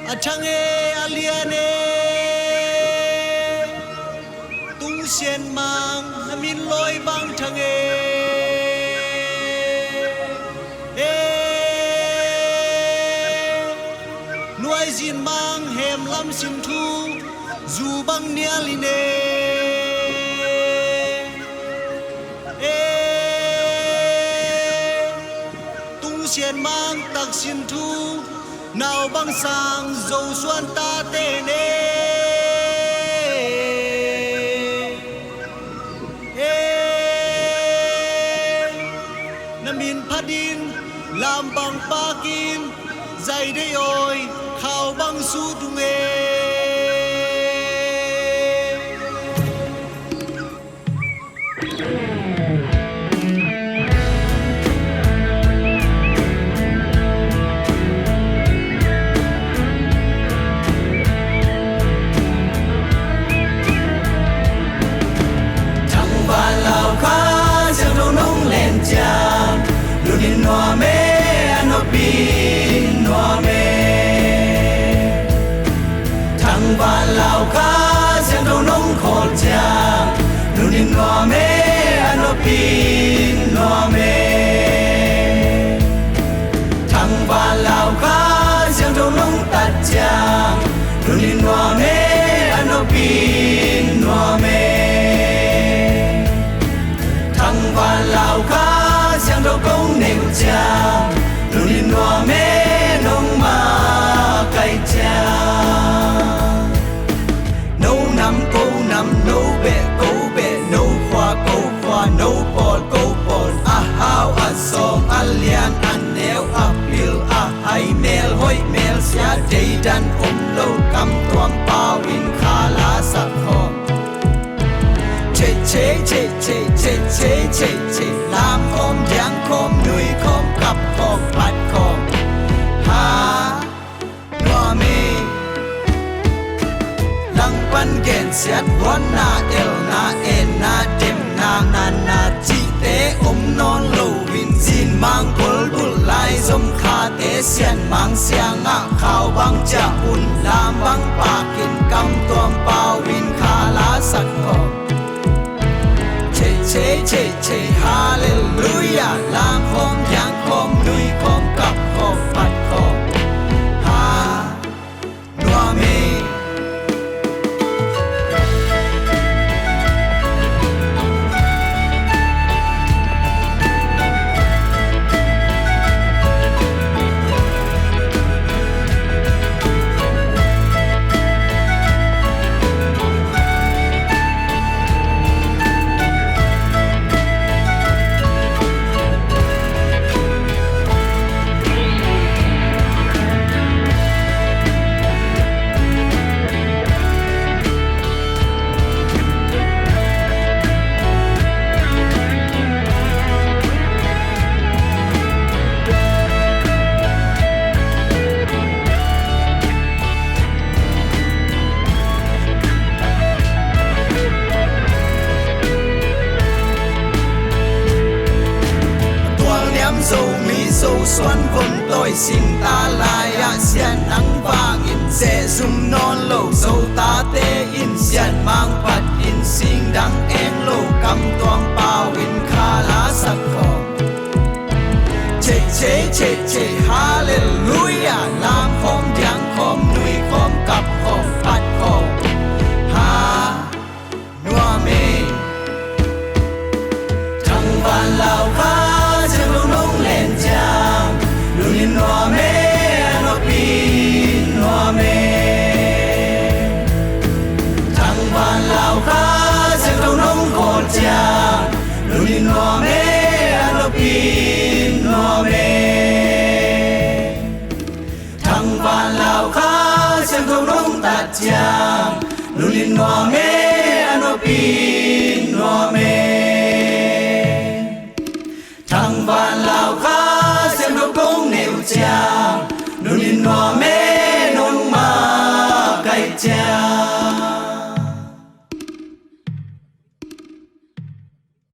Achange aliane tung xiên mang namin loi bang change nuai zin mang hem lam sin thu zu bang nialine tung xiên mang tak sin thu nào băng sang dầu xuân ta tê nê namin padin làm bằng pa kim dày đây ôi khao băng su tung Noa me anopin noa me thang ba lao kha xem đâu nông khổ cha nunin noa me anopin noa me thang ba lao kha xem đâu nông tát cha nunin noa me anopin noa me thang ba lao kha chẳng đâu công nêu cha luôn đi noa mê nông mà cay cha nấu nấu bẹ nấu khoa nấu bọt a hao a song a lian a neo a pil a hai mel hoi mel sia dây đan lâu cầm toang bao in kha lá sắc hồng chế làm khom giang khom nuôi khom cặp khom bắt khom ha noa me lăng pan gen xét wan na el na en na dem na chi te non lâu vin zin mang bol bul lai zom kha te sian mang siang a khao bang cha un lam bang pa kin kam tuam pao vin kha lá sắc khom chế hallelujah làm khom giang khom nuôi khom cặp khom bắt khom ha noa me dâu xuân vun tôi xin ta lại a xian nắng vàng in sẽ zoom non lâu dâu ta tê in xian mang bát in xinh đắng em lâu cầm toang bao in kha lá sắc khom chế hallelujah làm khom giang khom nuôi khom cặp khom bắt khom ha noa me thằng ban lao kha chẳng lâu nông lên chàng luôn đi noa mê anopin noa mê thằng ban lao kha chẳng lâu nông khổ chàng luôn đi noa mê anopin noa mê thằng ban lao kha chẳng lâu nông tát chàng luôn đi noa mê